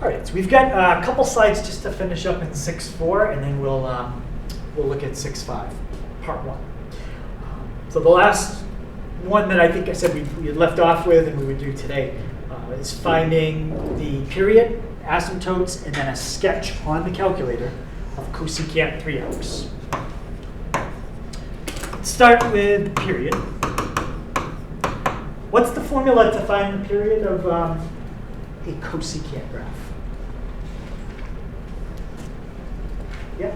All right, so we've got a couple slides just to finish up in 6.4, and then we'll look at 6.5, part 1. So the last one that I think I said we had left off with and we would do today is finding the period, asymptotes, and then a sketch on the calculator of cosecant 3x. Let's start with the period. What's the formula to find the period of a cosecant graph? Yeah?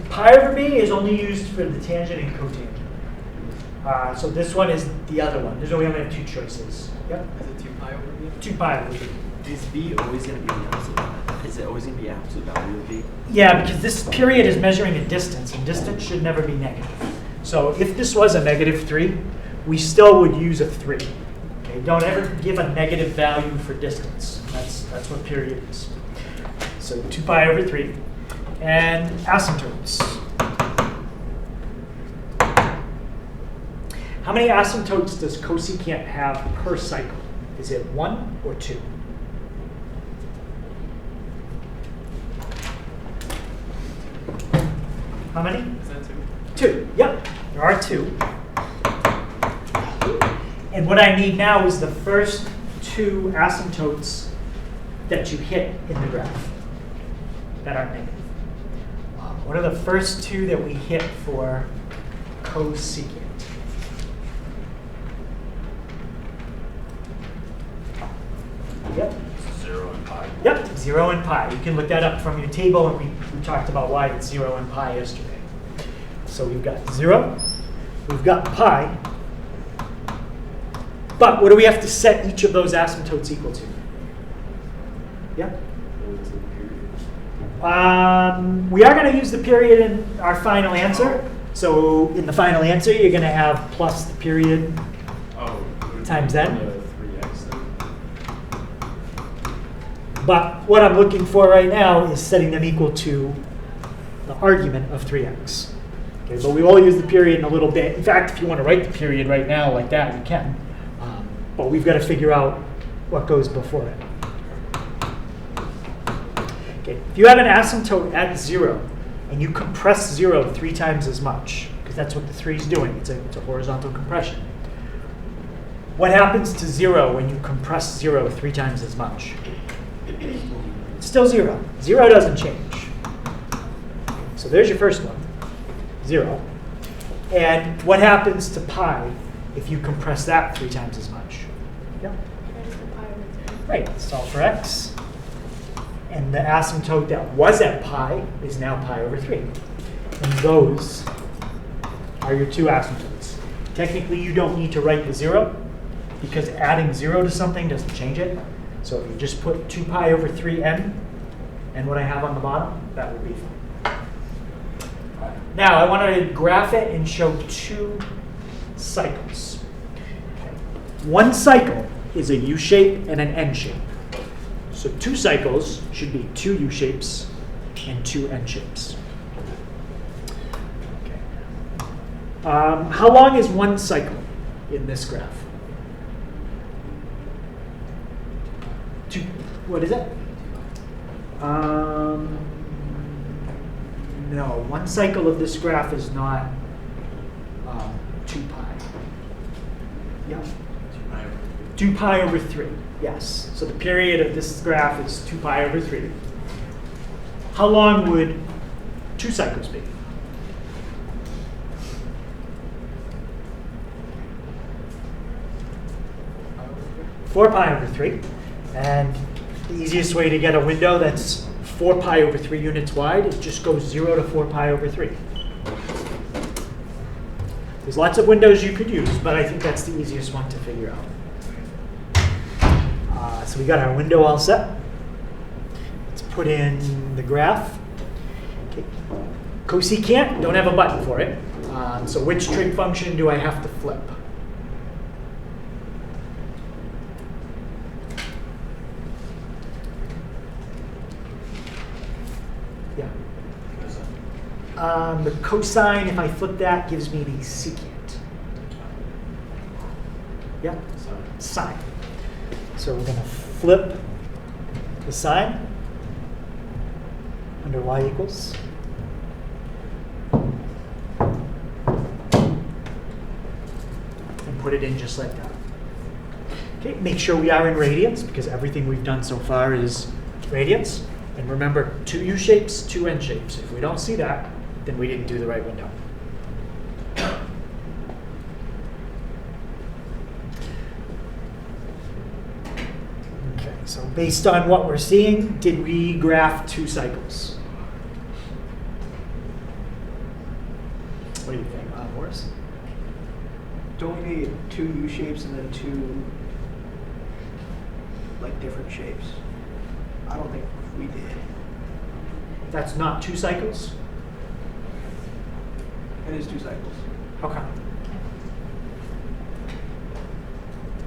Pi over b is only used for the tangent and cotangent. So this one is the other one. We only have two choices. Yep. Is it 2 pi over b? 2 pi over b. Is b always going to be the absolute value? Is it always going to be absolute value of b? Yeah, because this period is measuring a distance, and distance should never be negative. So if this was a -3, we still would use a 3. Okay, don't ever give a negative value for distance. That's what period is. So 2 pi over 3. And asymptotes. How many asymptotes does cosecant have per cycle? Is it 1 or 2? How many? Is that 2? 2. Yep, there are 2. And what I need now is the first 2 asymptotes that you hit in the graph that are negative. What are the first 2 that we hit for cosecant? Yep. 0 and pi. Yep, 0 and pi. You can look that up from your table, and we talked about why it's 0 and pi yesterday. So we've got 0, we've got pi, but what do we have to set each of those asymptotes equal to? Yeah? We are going to use the period in our final answer. So in the final answer, you're going to have plus the period times n. 3x then? But what I'm looking for right now is setting them equal to the argument of 3x. Okay, but we will use the period in a little bit. In fact, if you want to write the period right now like that, you can. But we've got to figure out what goes before it. Okay, if you have an asymptote at 0 and you compress 0 3 times as much, because that's what the 3 is doing, it's a horizontal compression. What happens to 0 when you compress 0 3 times as much? It's still 0. 0 doesn't change. So there's your first one, 0. And what happens to pi if you compress that 3 times as much? Yeah. Right, solve for x. And the asymptote that was at pi is now pi over 3. And those are your 2 asymptotes. Technically, you don't need to write the 0, because adding 0 to something doesn't change it. So if you just put 2 pi over 3n and what I have on the bottom, that would be fine. Now, I want to graph it and show 2 cycles. One cycle is a U shape and an N shape. So 2 cycles should be 2 U shapes and 2 N shapes. Okay. How long is one cycle in this graph? What is it? No, one cycle of this graph is not 2 pi. Yeah. 2 pi over 3, yes. So the period of this graph is 2 pi over 3. How long would 2 cycles be? Four pi over 3. And the easiest way to get a window that's 4 pi over 3 units wide, it just goes 0 to 4 pi over 3. There's lots of windows you could use, but I think that's the easiest one to figure out. So we got our window all set. Let's put in the graph. Okay. Cosecant, don't have a button for it. So which trig function do I have to flip? The cosine, if I flip that, gives me the secant. Yep, sine. So we're going to flip the sine under y equals. And put it in just like that. Okay, make sure we are in radians because everything we've done so far is radians. And remember, 2 U shapes, 2 N shapes. If we don't see that, then we didn't do the right window. Okay, so based on what we're seeing, did we graph 2 cycles? What do you think, Horace? Don't we need 2 U shapes and then 2 like different shapes? I don't think we did. That's not 2 cycles? It is 2 cycles. Okay.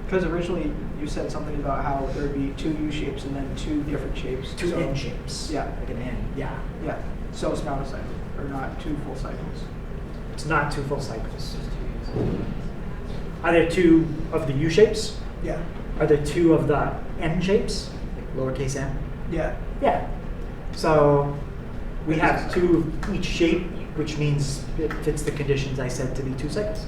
Because originally you said something about how there'd be 2 U shapes and then 2 different shapes. 2 So- N shapes. Yeah. Like an N, yeah. Yeah. So it's not a cycle, or not 2 full cycles. It's not 2 full cycles. Are there 2 of the U shapes? Yeah. Are there 2 of the N shapes? Like lowercase n? Yeah. Yeah. So we have 2 of each shape, which means it fits the conditions I said to be 2 cycles.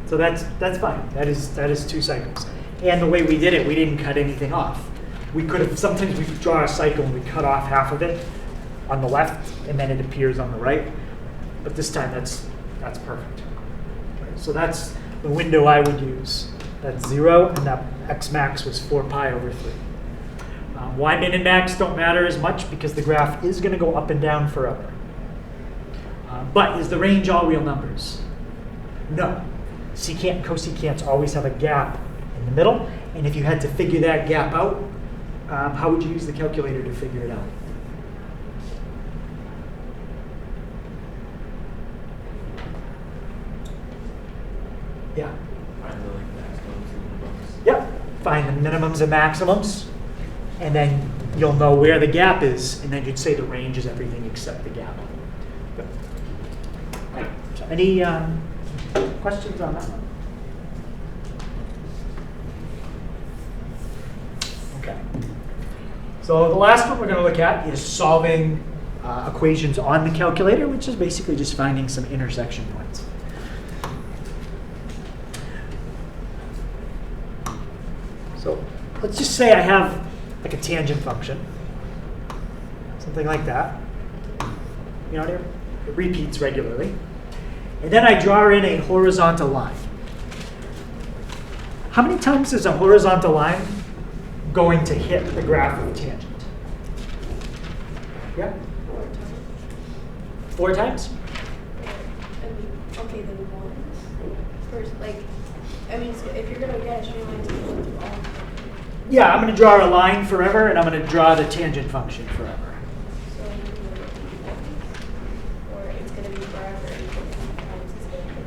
So that's fine. That is 2 cycles. And the way we did it, we didn't cut anything off. We could have, sometimes we draw a cycle and we cut off half of it on the left and then it appears on the right. But this time that's perfect. So that's the window I would use. That's 0 and that x max was 4 pi over 3. Y min and max don't matter as much because the graph is going to go up and down forever. But is the range all real numbers? No. Secant and cosecants always have a gap in the middle. And if you had to figure that gap out, how would you use the calculator to figure it out? Yeah. Find the maximums and minimums. Yep. Find the minimums and maximums. And then you'll know where the gap is. And then you'd say the range is everything except the gap. Good. Right. So any questions on that one? Okay. So the last one we're going to look at is solving equations on the calculator, which is basically just finding some intersection points. So let's just say I have like a tangent function, something like that. You know, it repeats regularly. And then I draw in a horizontal line. How many times is a horizontal line going to hit the graph of a tangent? Yeah? 4 times? Okay, then once. First, like, I mean, so if you're gonna get a straight line to go through all of them. Yeah, I'm going to draw a line forever, and I'm going to draw the tangent function forever. So you can go through once, or it's gonna be forever. And times it's gonna be,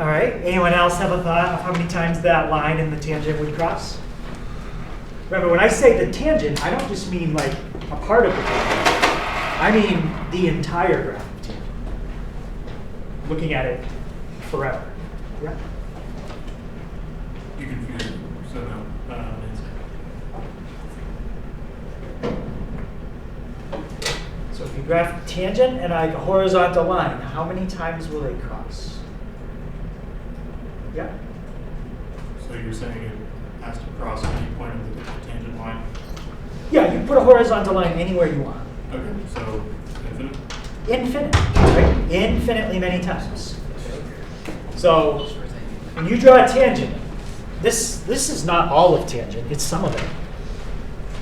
All right. Anyone else have a thought of how many times that line and the tangent would cross? Remember, when I say the tangent, I don't just mean like a part of the tangent. I mean the entire graph of tangent. Looking at it forever. Yeah. You confused, so no. So if you graph tangent and a horizontal line, how many times will they cross? Yeah. So you're saying it has to cross any point of the tangent line? Yeah, you put a horizontal line anywhere you want. Okay, so infinite? Infinite, right? Infinitely many times. So when you draw a tangent, this is not all of tangent, it's some of it.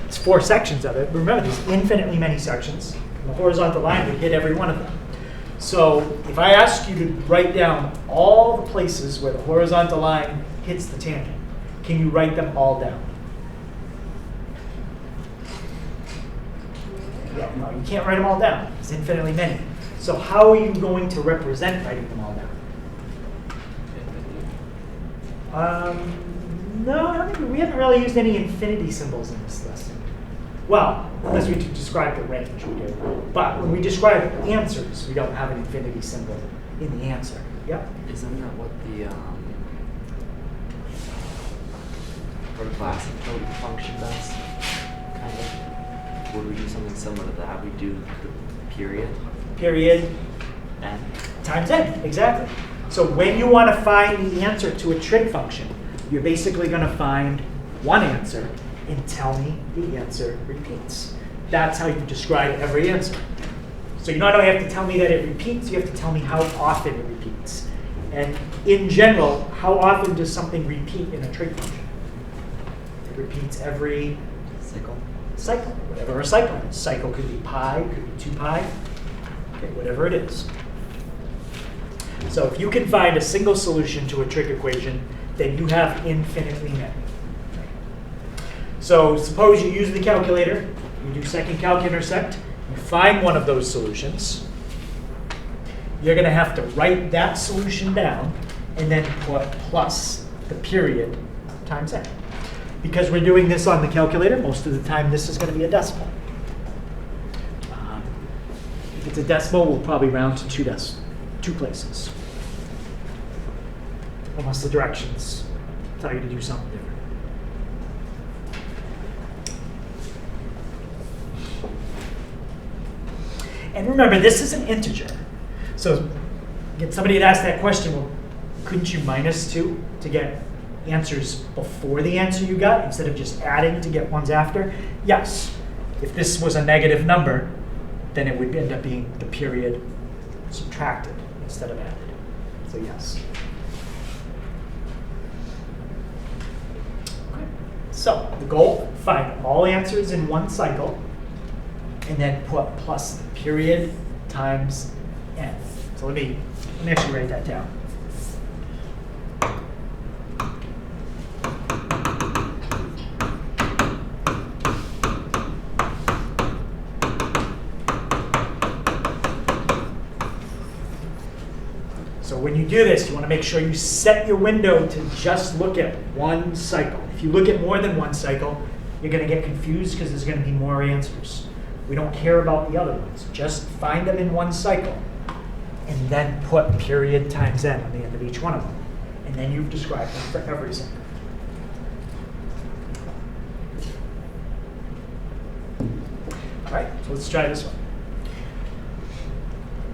It's 4 sections of it. But remember, there's infinitely many sections. The horizontal line would hit every one of them. So if I ask you to write down all the places where the horizontal line hits the tangent, can you write them all down? Yeah, no, you can't write them all down. It's infinitely many. So how are you going to represent writing them all down? No, I don't think we haven't really used any infinity symbols in this lesson. Well, unless we describe the range, we do. But when we describe answers, we don't have an infinity symbol in the answer. Yep. Isn't that what the vertical asymptote function does? Kind of. Would we do something similar to that? We do the period Period n. times n, exactly. So when you want to find the answer to a trig function, you're basically going to find one answer and tell me the answer repeats. That's how you describe every answer. So you not only have to tell me that it repeats, you have to tell me how often it repeats. And in general, how often does something repeat in a trig function? It repeats every cycle, whatever a cycle is. Cycle could be pi, could be 2 pi, okay, whatever it is. So if you can find a single solution to a trig equation, then you have infinitely many. So suppose you use the calculator, you do second calc intersect, you find one of those solutions. You're going to have to write that solution down and then put plus the period times n. Because we're doing this on the calculator, most of the time this is going to be a decimal. If it's a decimal, we'll probably round to two places. Unless the directions tell you to do something different. And remember, this is an integer. So get somebody had asked that question, well, couldn't you minus 2 to get answers before the answer you got instead of just adding to get ones after? Yes. If this was a negative number, then it would end up being the period subtracted instead of added. So yes. Okay. So the goal, find all answers in one cycle and then put plus the period times n. So let me actually write that down. So when you do this, you want to make sure you set your window to just look at one cycle. If you look at more than one cycle, you're going to get confused because there's going to be more answers. We don't care about the other ones. Just find them in one cycle and then put period times n on the end of each one of them. And then you've described them for every cycle. All right, so let's try this one.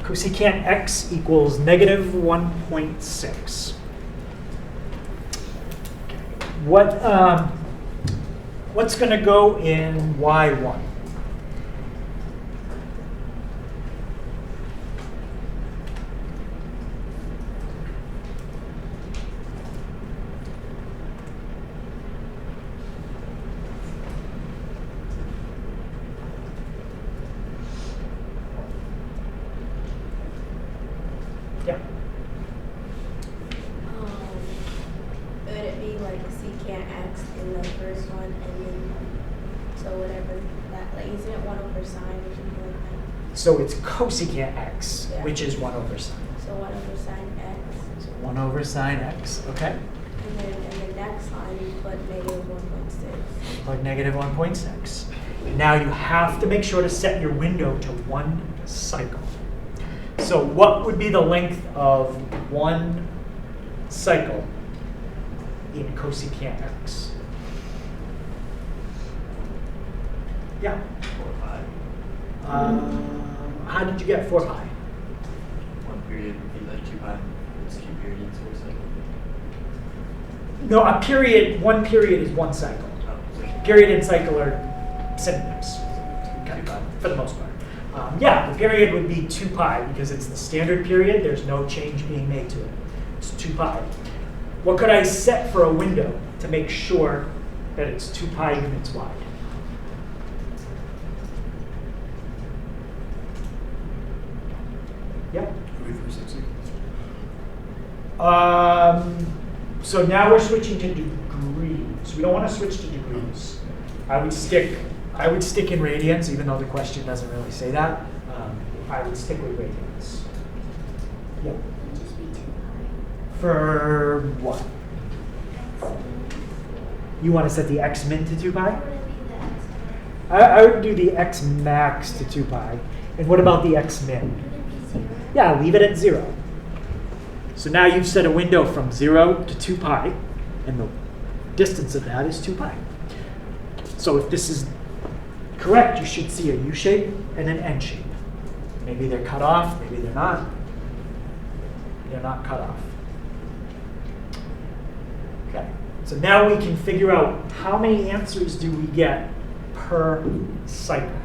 Cosecant x equals negative 1.6. What's going to go in y1? Yeah. Would it be like secant x in the first one, and then so whatever that, like, isn't it 1 over sine or something like that? So it's cosecant x, Yeah. which is 1 over sine. So 1 over sine x, So 1 over sine x, okay? and then in the next line you put negative 1.6. Like negative 1.6. Now you have to make sure to set your window to one cycle. So what would be the length of one cycle in cosecant x? Yeah. 4 pi. How did you get 4 pi? One period would be like 2 pi. It's 2 periods or so. No, one period is one cycle. Oh, Period and cycle are synonyms, for the most part. Yeah, the period would be 2 pi because it's the standard period. There's no change being made to it. It's 2 pi. What could I set for a window to make sure that it's 2 pi units wide? Yeah. 360. So now we're switching to degrees. We don't want to switch to degrees. I would stick in radians, even though the question doesn't really say that. I would stick with radians. Yep. Just be 2 pi. For what? You want to set the x min to 2 pi? What would it be the x I would do the x max to 2 pi. And what about the x min? Yeah, leave it at 0. So now you've set a window from 0 to 2 pi, and the distance of that is 2 pi. So if this is correct, you should see a U shape and an N shape. Maybe they're cut off, maybe they're not. They're not cut off. Okay, so now we can figure out how many answers do we get per cycle.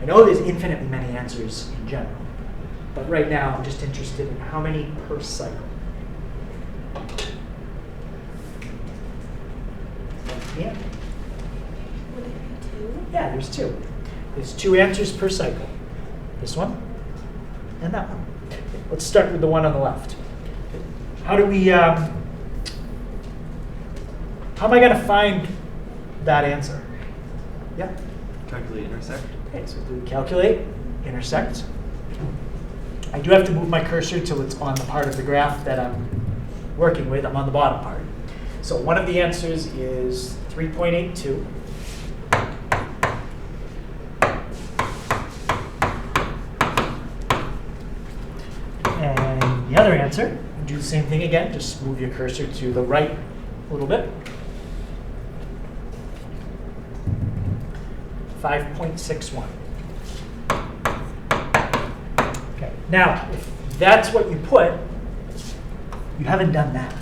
I know there's infinitely many answers in general, but right now I'm just interested in how many per cycle. Yeah. Would it be 2? Yeah, there's 2. There's 2 answers per cycle. This one and that one. Let's start with the one on the left. How do we, how am I going to find that answer? Yeah? Calculate intersect. Okay, so do we calculate, intersect. I do have to move my cursor till it's on the part of the graph that I'm working with. I'm on the bottom part. So one of the answers is 3.82. And the other answer, do the same thing again. Just move your cursor to the right a little bit. 5.61. Okay. Now, if that's what you put, you haven't done that.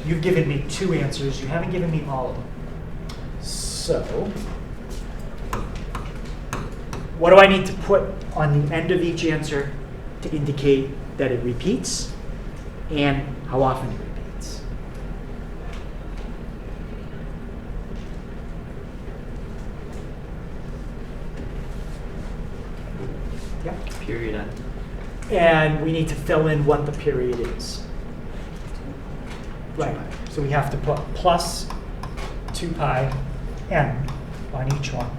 You've given me 2 answers. You haven't given me all of them. So, what do I need to put on the end of each answer to indicate that it repeats and how often it repeats? Yeah. Period end. And we need to fill in what the period is. Right. So we have to put plus 2 pi n on each one.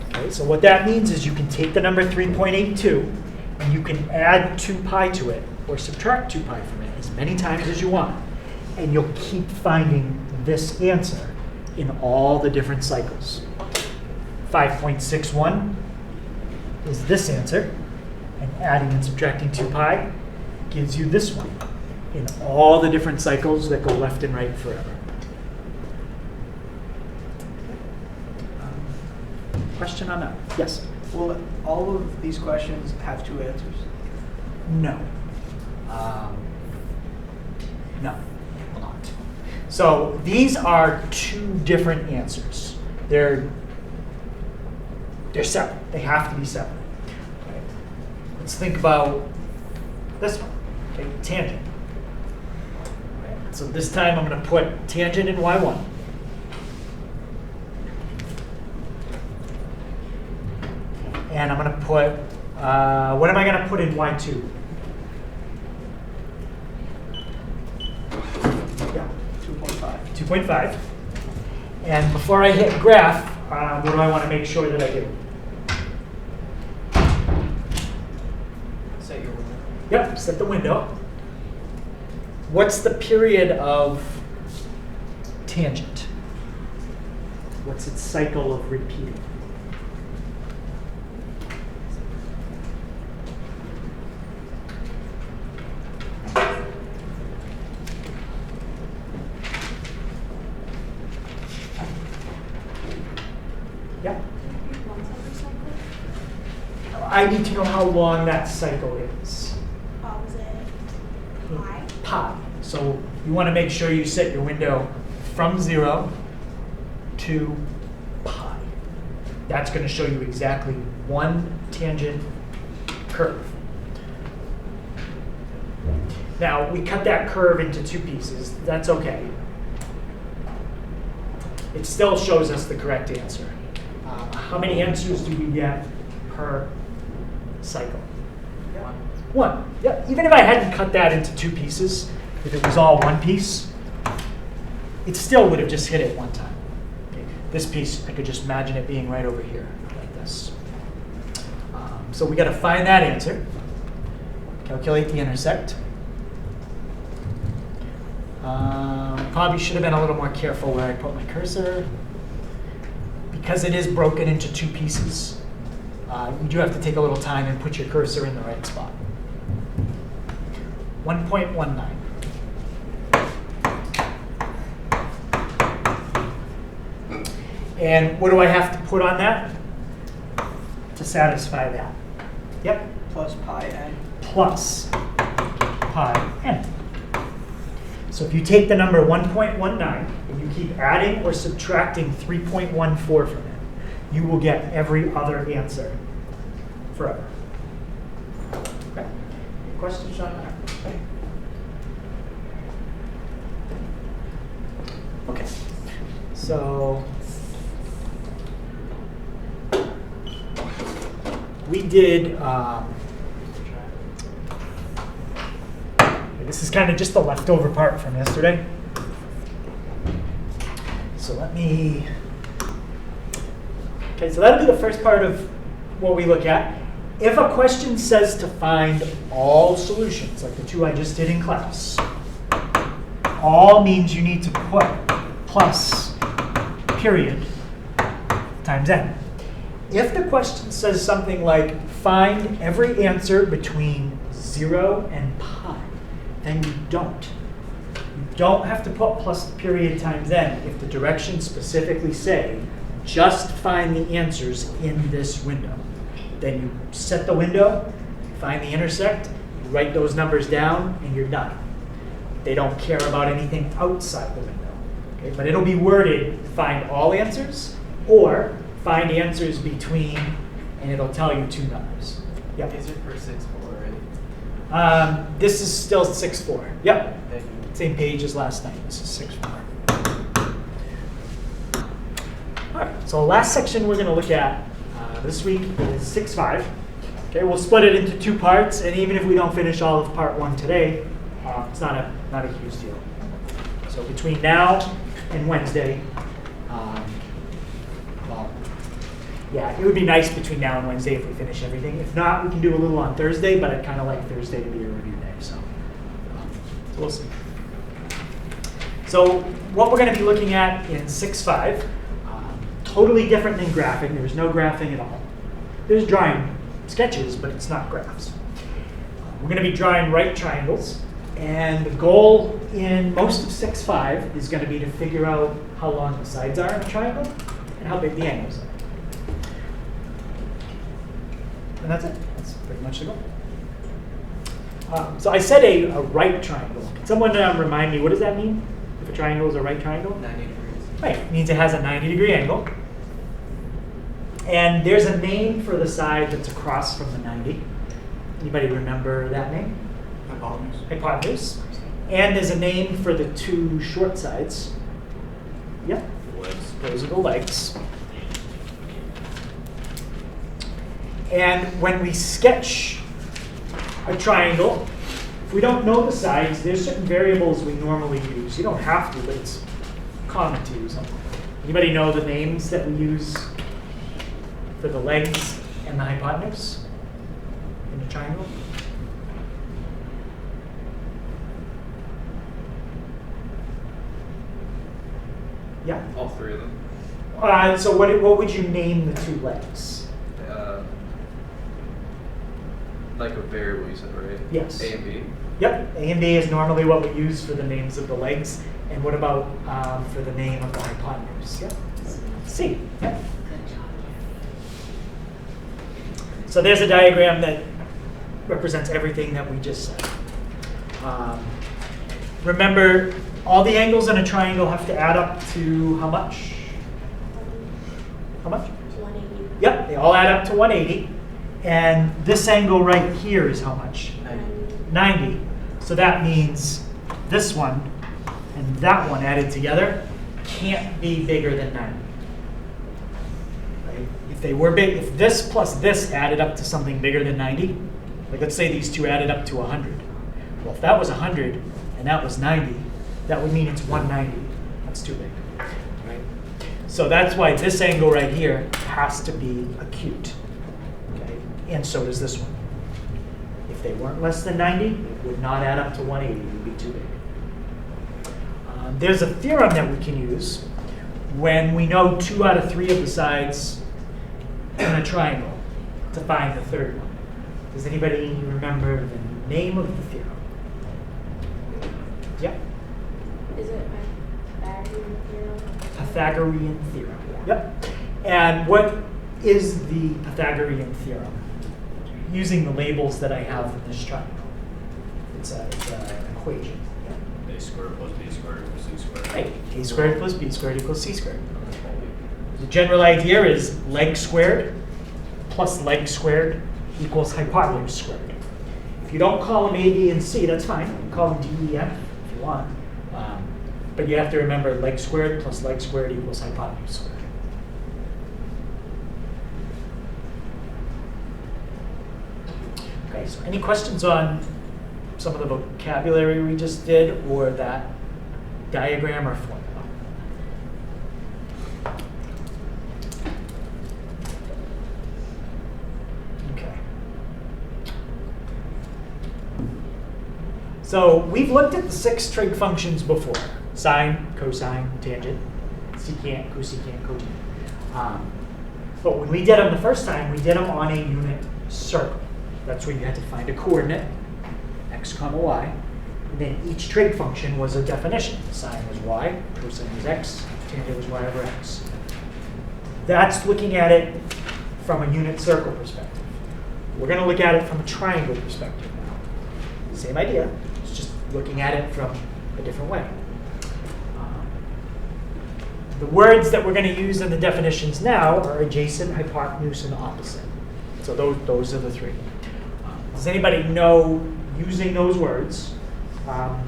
Okay, so what that means is you can take the number 3.82 and you can add 2 pi to it or subtract 2 pi from it as many times as you want. And you'll keep finding this answer in all the different cycles. 5.61 is this answer, and adding and subtracting 2 pi gives you this one in all the different cycles that go left and right forever. Question on that? Yes? Will all of these questions have 2 answers? No. No, will not. So these are 2 different answers. They're separate. They have to be separate. Okay. Let's think about this one. Okay, tangent. Okay. So this time I'm going to put tangent in y1. And I'm going to put, what am I going to put in y2? Yeah, 2.5. 2.5. And before I hit graph, what do I want to make sure that I do? Set your window. Yep, set the window. What's the period of tangent? What's its cycle of repeating? Yeah. I need to know how long that cycle is. Was it pi? Pi. So you want to make sure you set your window from 0 to pi. That's going to show you exactly 1 tangent curve. Now, we cut that curve into 2 pieces. That's okay. It still shows us the correct answer. How many answers do we get per cycle? 1. Yeah. Even if I hadn't cut that into 2 pieces, if it was all 1 piece, it still would have just hit it 1 time. Okay. This piece, I could just imagine it being right over here, like this. So we got to find that answer. Calculate the intersect. Probably should have been a little more careful where I put my cursor. Because it is broken into two pieces, you do have to take a little time and put your cursor in the right spot. 1.19. And what do I have to put on that to satisfy that? Yep. Plus pi n. Plus pi n. So if you take the number 1.19 and you keep adding or subtracting 3.14 from it, you will get every other answer forever. Okay. Any questions on that? Okay. So we did, this is kind of just the leftover part from yesterday. So let me, okay, so that'll be the first part of what we look at. If a question says to find all solutions, like the two I just did in class, all means you need to put plus period times n. If the question says something like find every answer between 0 and pi, then you don't. You don't have to put plus period times n if the directions specifically say just find the answers in this window. Then you set the window, find the intersect, you write those numbers down, and you're done. They don't care about anything outside the window. Okay? But it'll be worded find all answers or find answers between, and it'll tell you two numbers. Yep. These are for 6-4, right? This is still 6-4. Yep. Thank you. Same page as last night. This is 6-4. All right. So the last section we're going to look at this week is 6-5. Okay. We'll split it into two parts, and even if we don't finish all of part 1 today, it's not a huge deal. So between now and Wednesday, well, yeah, it would be nice between now and Wednesday if we finish everything. If not, we can do a little on Thursday, but I'd kind of like Thursday to be a review day. So we'll see. So what we're going to be looking at in 6-5, totally different than graphing. There's no graphing at all. There's drawing sketches, but it's not graphs. We're going to be drawing right triangles. And the goal in most of 6-5 is going to be to figure out how long the sides are in a triangle and how big the angles are. And that's it. That's pretty much the goal. So I said a right triangle. Can someone remind me, what does that mean? If a triangle is a right triangle? 90 degrees. Right. It means it has a 90-degree angle. And there's a name for the side that's across from the 90. Anybody remember that name? Hypotenuse. Hypotenuse. And there's a name for the two short sides. Yep. Legs. Those are the legs. And when we sketch a triangle, if we don't know the sides, there's certain variables we normally use. You don't have to, but it's common to use them. Anybody know the names that we use for the legs and the hypotenuse in the triangle? Yeah. All three of them. So what would you name the two legs? Like a variable you said, right? Yes. A and B. Yep. A and B is normally what we use for the names of the legs. And what about for the name of the hypotenuse? Yep. C. Yep. So there's a diagram that represents everything that we just said. Remember, all the angles in a triangle have to add up to how much? How much? 180. Yep, they all add up to 180. And this angle right here is how much? 90. So that means this one and that one added together can't be bigger than 90. Right? If they were big, if this plus this added up to something bigger than 90, like let's say these two added up to 100. Well, if that was 100 and that was 90, that would mean it's 190. That's too big. Right? So that's why this angle right here has to be acute. Okay? And so does this one. If they weren't less than 90, it would not add up to 180. It would be too big. There's a theorem that we can use when we know 2 out of 3 of the sides in a triangle to find the third one. Does anybody remember the name of the theorem? Yep. Is it Pythagorean theorem? Pythagorean theorem. Yep. And what is the Pythagorean theorem? Using the labels that I have in this triangle. It's an equation. A squared plus b squared equals c squared. Right. A squared plus b squared equals c squared. The general idea is leg squared plus leg squared equals hypotenuse squared. If you don't call them A, B, and C, that's fine. You can call them D, E, F if you want. But you have to remember leg squared plus leg squared equals hypotenuse squared. Okay, so any questions on some of the vocabulary we just did or that diagram or formula? Okay. So we've looked at the 6 trig functions before. Sine, cosine, tangent, secant, cosecant, cotangent. But when we did them the first time, we did them on a unit circle. That's where you had to find a coordinate, x comma y. And then each trig function was a definition. Sine was y, cosine was x, tangent was y over x. That's looking at it from a unit circle perspective. We're going to look at it from a triangle perspective now. Same idea, it's just looking at it from a different way. The words that we're going to use in the definitions now are adjacent, hypotenuse, and opposite. So those are the 3. Does anybody know, using those words,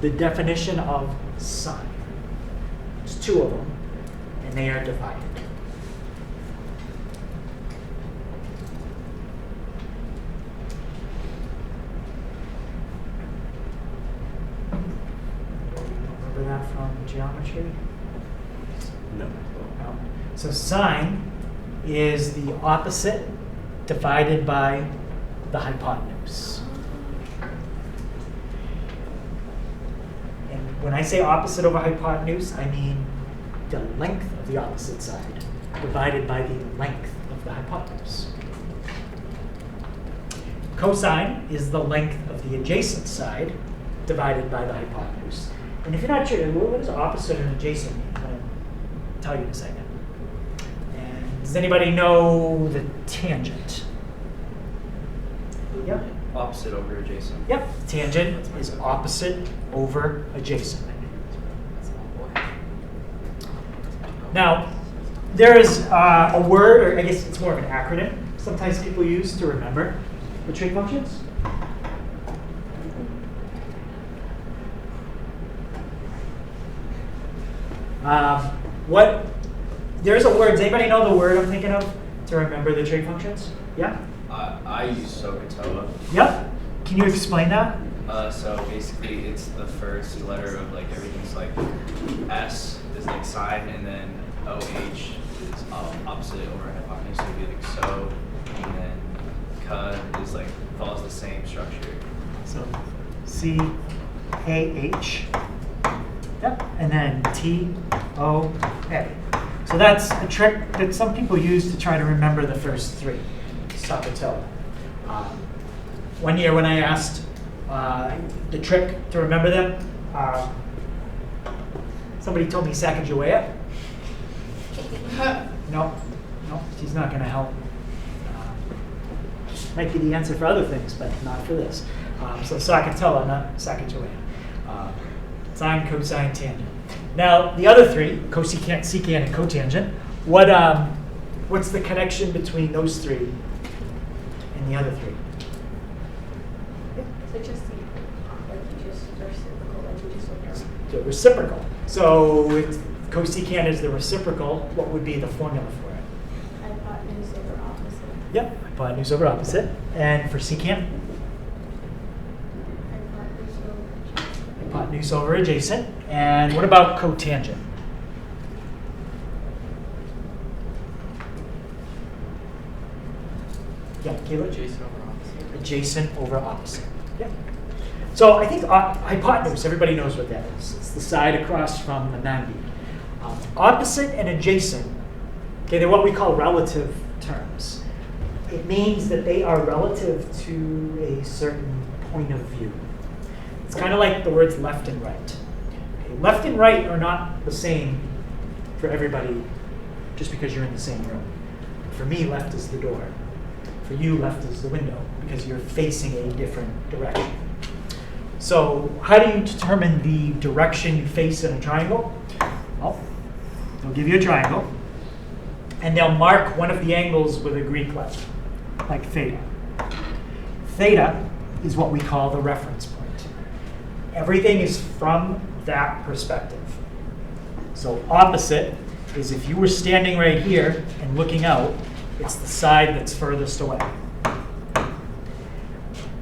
the definition of sine? There's 2 of them, and they are divided. Remember that from geometry? No. No. So sine is the opposite divided by the hypotenuse. And when I say opposite over hypotenuse, I mean the length of the opposite side divided by the length of the hypotenuse. Cosine is the length of the adjacent side divided by the hypotenuse. And if you're not sure, what does opposite and adjacent mean? I'm going to tell you in a second. And does anybody know the tangent? Yep. Opposite over adjacent. Yep. Tangent is opposite over adjacent. Now, there is a word, or I guess it's more of an acronym, sometimes people use to remember the trig functions. There's a word, does anybody know the word I'm thinking of to remember the trig functions? Yeah? I use SOHCAHTOA. Yep. Can you explain that? So basically, it's the first letter of like everything's like S is like sine, and then OH is opposite over hypotenuse. So it'd be like so, and then K is like follows the same structure. So C-A-H. Yep. And then T-O-A. So that's a trick that some people use to try to remember the first 3. SOHCAHTOA. One year when I asked the trick to remember them, somebody told me Sacagawea. No, she's not going to help. Might be the answer for other things, but not for this. So SOHCAHTOA, not Sacagawea. Sine, cosine, tangent. Now the other 3, cosecant, secant, and cotangent. What's the connection between those 3 and the other 3? So just reciprocal, like you just looked at. The reciprocal. So cosecant is the reciprocal. What would be the formula for it? Hypotenuse over opposite. Yep, hypotenuse over opposite. And for secant? Hypotenuse over adjacent. Hypotenuse over adjacent. And what about cotangent? Yeah, Caleb? Adjacent over opposite. Adjacent over opposite. Yep. So I think hypotenuse, everybody knows what that is. It's the side across from the 90. Opposite and adjacent, okay, they're what we call relative terms. It means that they are relative to a certain point of view. It's kind of like the words left and right. Okay, left and right are not the same for everybody just because you're in the same room. For me, left is the door. For you, left is the window because you're facing a different direction. So how do you determine the direction you face in a triangle? Well, they'll give you a triangle, and they'll mark one of the angles with a Greek letter, like theta. Theta is what we call the reference point. Everything is from that perspective. So opposite is if you were standing right here and looking out, it's the side that's furthest away.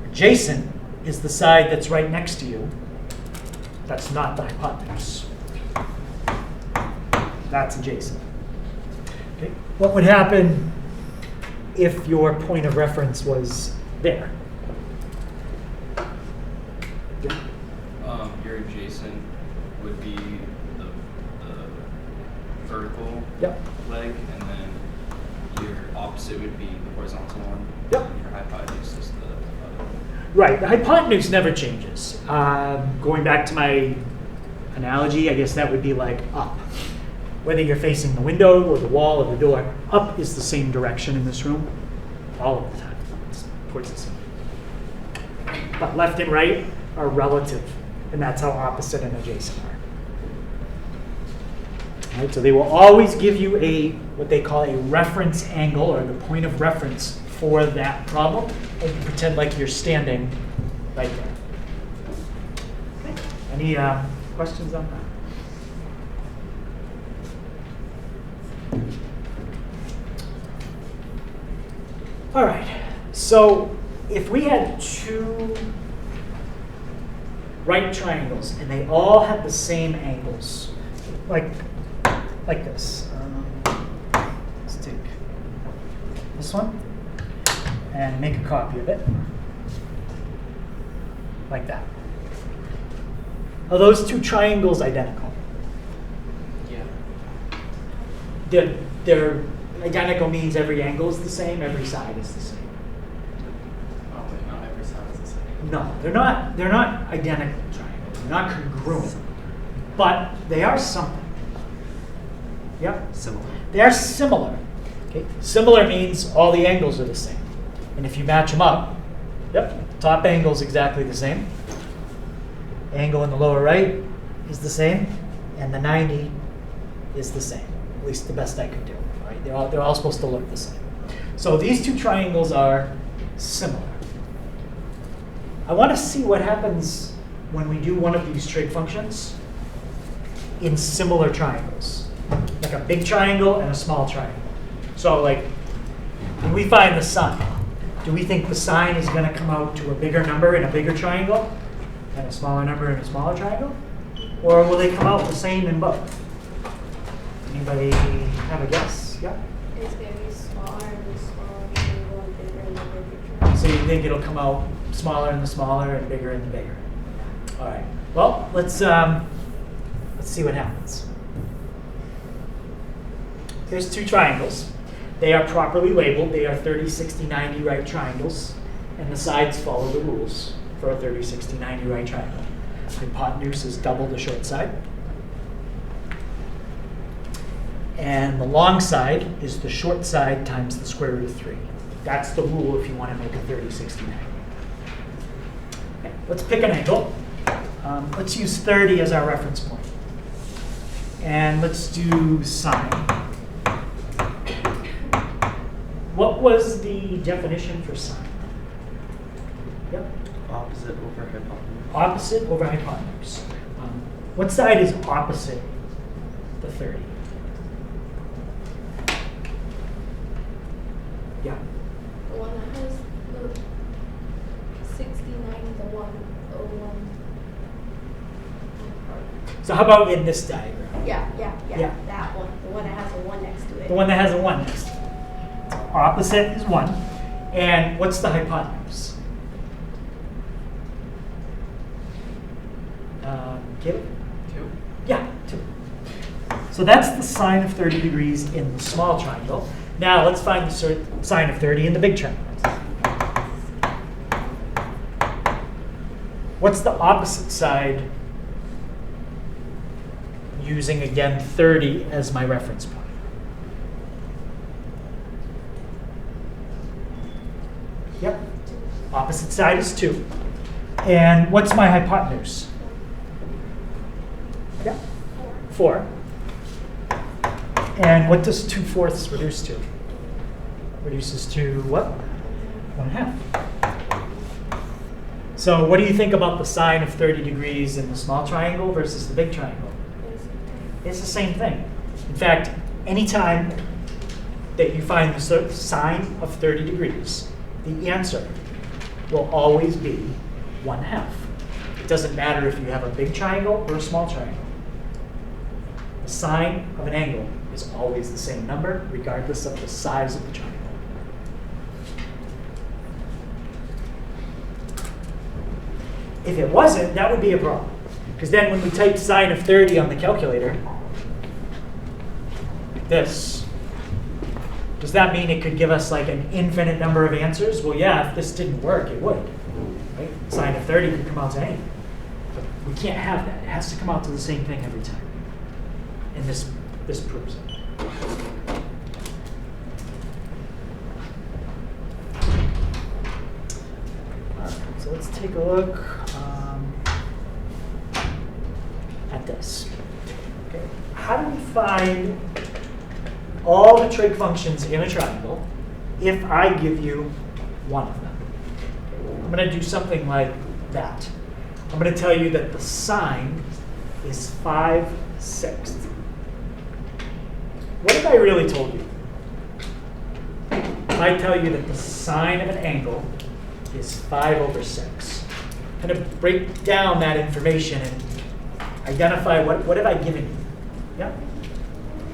Adjacent is the side that's right next to you. That's not the hypotenuse. That's adjacent. Okay. What would happen if your point of reference was there? Your adjacent would be the vertical Yep. leg, and then your opposite would be the horizontal one. Yep. And your hypotenuse is the other one. Right, the hypotenuse never changes. Going back to my analogy, I guess that would be like up. Whether you're facing the window or the wall or the door, up is the same direction in this room all of the time. It's towards the sun. But left and right are relative, and that's how opposite and adjacent are. All right, so they will always give you what they call a reference angle, or the point of reference for that problem, and you pretend like you're standing right there. Okay. Any questions on that? All right, so if we had two right triangles and they all had the same angles, like this. Let's take this one and make a copy of it, like that. Are those two triangles identical? Yeah. They're identical means every angle is the same, every side is the same. Oh, wait, not every side is the same. No, they're not identical triangles. They're not congruent, but they are something. Yep. Similar. They are similar. Okay. Similar means all the angles are the same. And if you match them up, yep, top angle is exactly the same. Angle in the lower right is the same, and the 90 is the same. At least the best I could do. Right? They're all supposed to look the same. So these two triangles are similar. I want to see what happens when we do one of these trig functions in similar triangles, like a big triangle and a small triangle. So like when we find the sine, do we think the sine is going to come out to a bigger number in a bigger triangle and a smaller number in a smaller triangle? Or will they come out the same in both? Anybody have a guess? Yeah? It's going to be smaller and the smaller triangle and bigger and the bigger triangle. So you think it'll come out smaller in the smaller and bigger in the bigger? All right. Well, let's see what happens. Here's two triangles. They are properly labeled. They are 30, 60, 90 right triangles, and the sides follow the rules for a 30, 60, 90 right triangle. Hypotenuse is double the short side. And the long side is the short side times the square root of 3. That's the rule if you want to make a 30, 60, 90. Okay, let's pick an angle. Let's use 30 as our reference point. And let's do sine. What was the definition for sine? Yep. Opposite over hypotenuse. Opposite over hypotenuse. What side is opposite the 30? Yeah. The one that has the 69, the 101. So how about in this diagram? Yeah, Yeah. that one. The one that has a 1 next to it. The one that has a 1 next to it. Opposite is 1. And what's the hypotenuse? Get it? 2. Yeah, 2. So that's the sine of 30 degrees in the small triangle. Now let's find the sine of 30 in the big triangle. What's the opposite side using, again, 30 as my reference point? Yep. Opposite side is 2. And what's my hypotenuse? Yep. 4. And what does 2/4 reduce to? Reduces to what? 1/2. So what do you think about the sine of 30 degrees in the small triangle versus the big triangle? It's the same thing. In fact, anytime that you find the sine of 30 degrees, the answer will always be 1/2. It doesn't matter if you have a big triangle or a small triangle. The sine of an angle is always the same number, regardless of the size of the triangle. If it wasn't, that would be a problem. Because then when we type sine of 30 on the calculator, like this, does that mean it could give us like an infinite number of answers? Well, yeah, if this didn't work, it would. Right? Sine of 30 could come out to anything. But we can't have that. It has to come out to the same thing every time. And this proves it. All right, so let's take a look at this. Okay. How do we find all the trig functions in a triangle if I give you one of them? I'm going to do something like that. I'm going to tell you that the sine is 5/6. What if I really told you? If I tell you that the sine of an angle is 5/6, kind of break down that information and identify what have I given you? Yeah?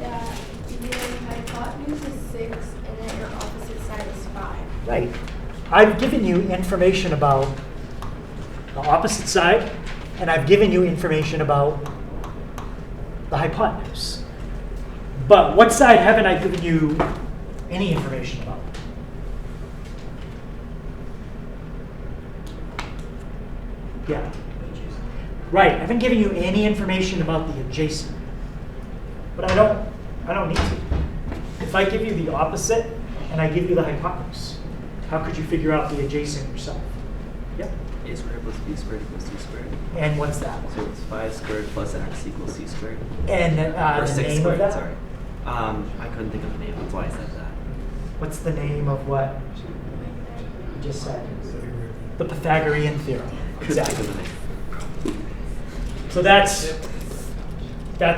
That your hypotenuse is 6 and then your opposite side is 5. Right. I've given you information about the opposite side, and I've given you information about the hypotenuse. But what side haven't I given you any information about? Yeah. Right. I haven't given you any information about the adjacent. But I don't need to. If I give you the opposite and I give you the hypotenuse, how could you figure out the adjacent yourself? Yep. A squared plus b squared equals c squared. And what's that? So it's 5 squared plus x equals c squared. And Or the 6 name squared, of that? sorry. I couldn't think of a name, that's why I said that. What's the name of what you just said? The Pythagorean theorem. Couldn't think Exactly. of a name. So that's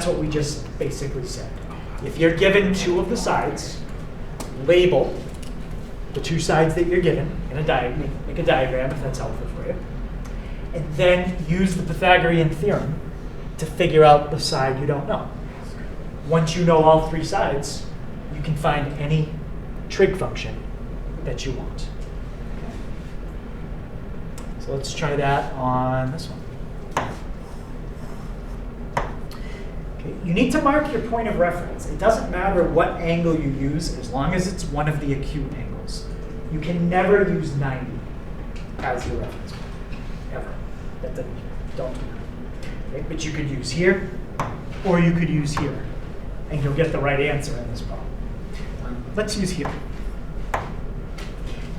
what we just basically said. If you're given two of the sides, label the two sides that you're given in a diagram, make a diagram if that's helpful for you, and then use the Pythagorean theorem to figure out the side you don't know. Once you know all three sides, you can find any trig function that you want. So let's try that on this one. Okay, you need to mark your point of reference. It doesn't matter what angle you use as long as it's one of the acute angles. You can never use 90 as your reference point, ever. Don't do that. Okay, but you could use here, or you could use here, and you'll get the right answer in this problem. Let's use here.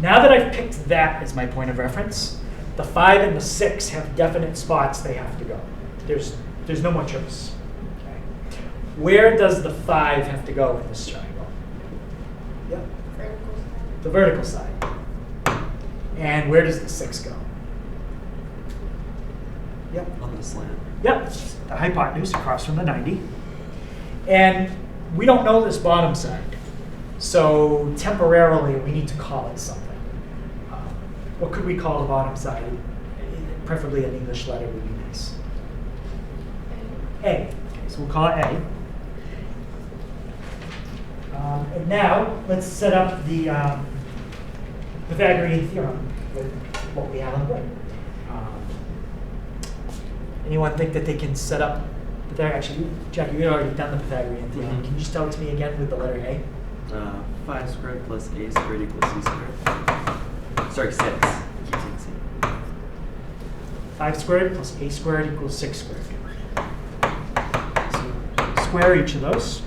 Now that I've picked that as my point of reference, the 5 and the 6 have definite spots they have to go. There's no more choice. Okay. Where does the 5 have to go in this triangle? Yep. Vertical side. The vertical side. And where does the 6 go? Yep. On the slant. Yep. The hypotenuse across from the 90. And we don't know this bottom side. So temporarily, we need to call it something. What could we call the bottom side? Preferably an English letter would be nice. A. Okay, so we'll call it A. And now, let's set up the Pythagorean theorem with what we have on the board. Anyone think that they can set up, actually, Jackie, you had already done the Pythagorean theorem. Mhm. Can you just tell it to me again with the letter A? 5 squared plus a squared equals c squared. Sorry, 6. I keep saying c. 5 squared plus a squared equals 6 squared. So square each of those.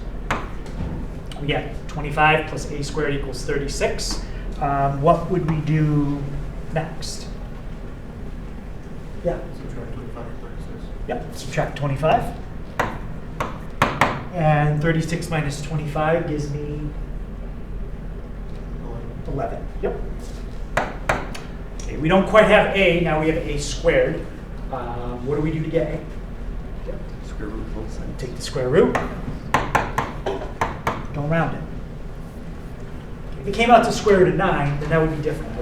We get 25 plus a squared equals 36. What would we do next? Yeah. Subtract 25 and 36. Yep, subtract 25. And 36 minus 25 gives me 11. Yep. Okay, we don't quite have a, now we have a squared. What do we do to get a? Yep. Square root of both sides. Take the square root. Don't round it. If it came out to square root of 9, then that would be different.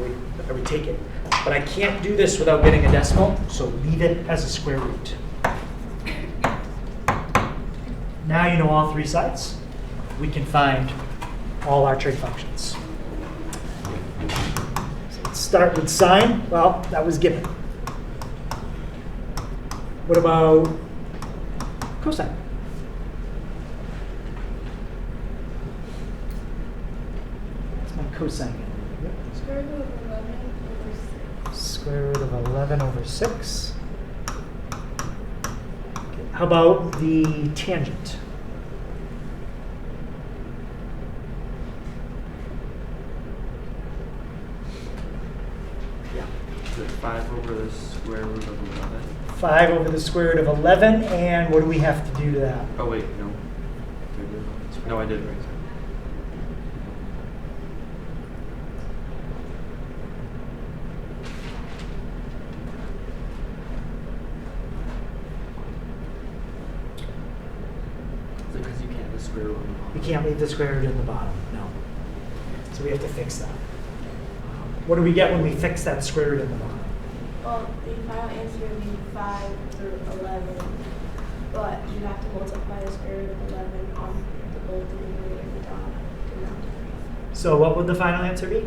I would take it. But I can't do this without getting a decimal, so leave it as a square root. Now you know all three sides. We can find all our trig functions. So let's start with sine. Well, that was given. What about cosine? What's my cosine going to be? Square root of 11 over 6. Square root of 11 over 6. Okay, how about the tangent? Yeah. Is it 5 over the square root of 11? 5 over the square root of 11, and what do we have to do to that? Oh, wait, no. Did I do it? No, I did right. Is it because you can't have the square root on the bottom? We can't leave the square root in the bottom, no. So we have to fix that. What do we get when we fix that square root in the bottom? Well, the final answer would be 5 through 11, but you have to multiply the square root of 11 on the both the numerator and the denominator. So what would the final answer be?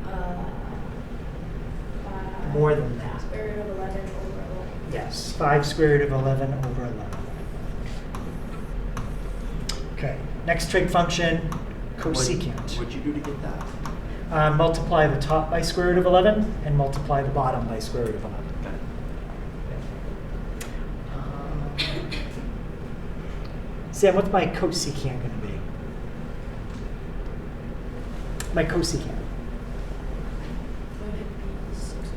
5 More than that. square root of 11 over 11. Yes, 5 square root of 11 over 11. Okay, next trig function, cosecant. What'd you do to get that? Multiply the top by square root of 11 and multiply the bottom by square root of 11. Got it. Sam, what's my cosecant going to be? My cosecant. Would it be 6 over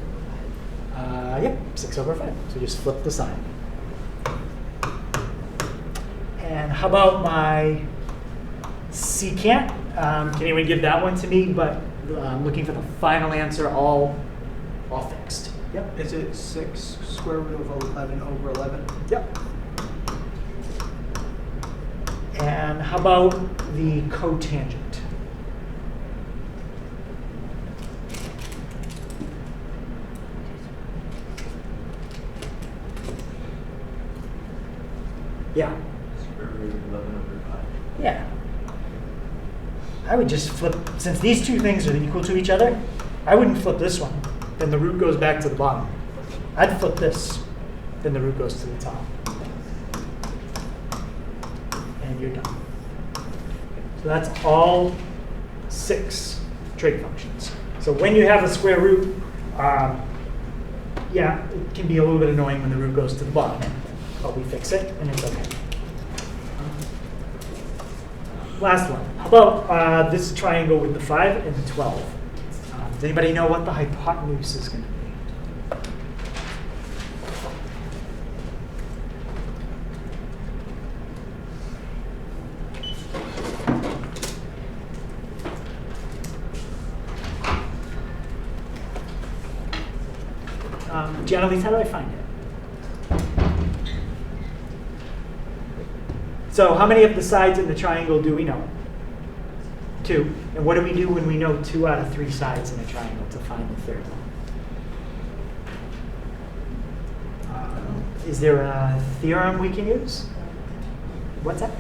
5? Yep, 6 over 5. So just flip the sign. And how about my secant? Can anyone give that one to me? But I'm looking for the final answer, all fixed. Yep. Is it 6 square root of 11 over 11? Yep. And how about the cotangent? Yeah. Square root of 11 over 5. Yeah. I would just flip, since these two things are equal to each other, I wouldn't flip this one. Then the root goes back to the bottom. I'd flip this, then the root goes to the top. And you're done. So that's all 6 trig functions. So when you have a square root, yeah, it can be a little bit annoying when the root goes to the bottom, but we fix it and it's okay. Last one. How about this triangle with the 5 and the 12? Does anybody know what the hypotenuse is going to be? Gianna, how do I find it? So how many of the sides in the triangle do we know? 2. And what do we do when we know 2 out of 3 sides in a triangle to find the third one? Is there a theorem we can use? What's that?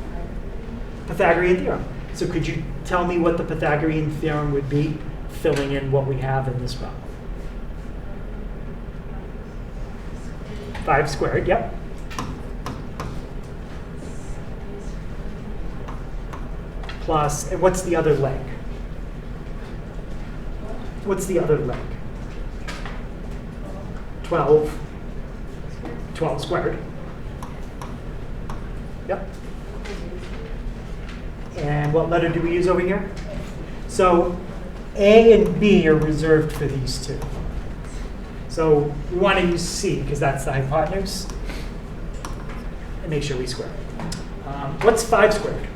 Pythagorean theorem. So could you tell me what the Pythagorean theorem would be, filling in what we have in this problem? 5 squared, yep. Plus, and what's the other leg? What's the other leg? 12. 12 squared. Yep. And what letter do we use over here? So A and B are reserved for these two. So we want to use C because that's the hypotenuse. And make sure we square it. What's 5 squared?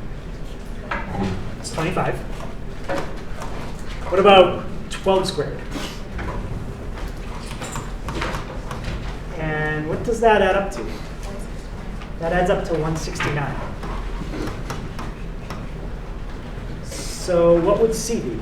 It's 25. What about 12 squared? And what does that add up to? That adds up to 169. So what would C be?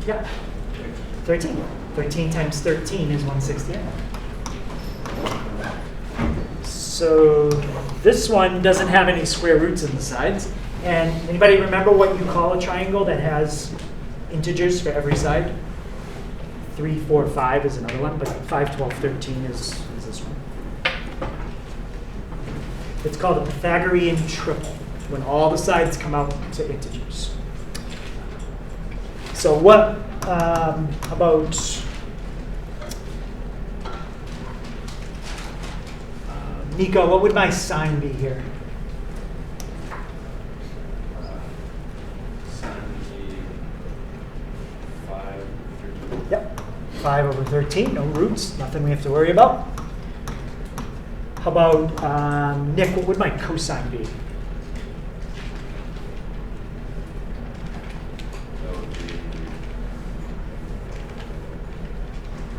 Yeah, 13. 13 times 13 is 169. So this one doesn't have any square roots in the sides. And anybody remember what you call a triangle that has integers for every side? 3, 4, 5 is another one, but 5, 12, 13 is this one. It's called a Pythagorean triple, when all the sides come out to integers. So what about Nico, what would my sign be here? Sign would be 5, 13. Yep, 5 over 13, no roots, nothing we have to worry about. How about Nick, what would my cosine be?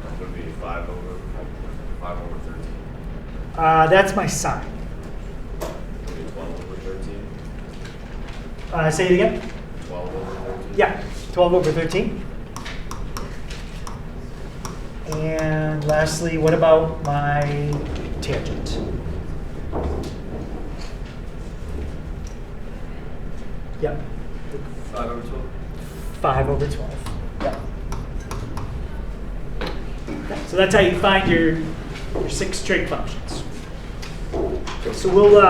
That would be 5 over 13. That's my sine. Would be 12 over 13. Say it again. 12 over 13. Yeah, 12 over 13. And lastly, what about my tangent? Yep, 5 over 12. 5 over 12. Yep. So that's how you find your 6 trig functions. Okay, so we'll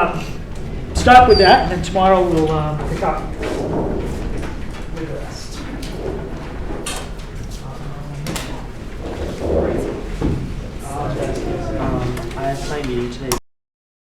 stop with that, and then tomorrow we'll pick up with the rest. I have my meeting today.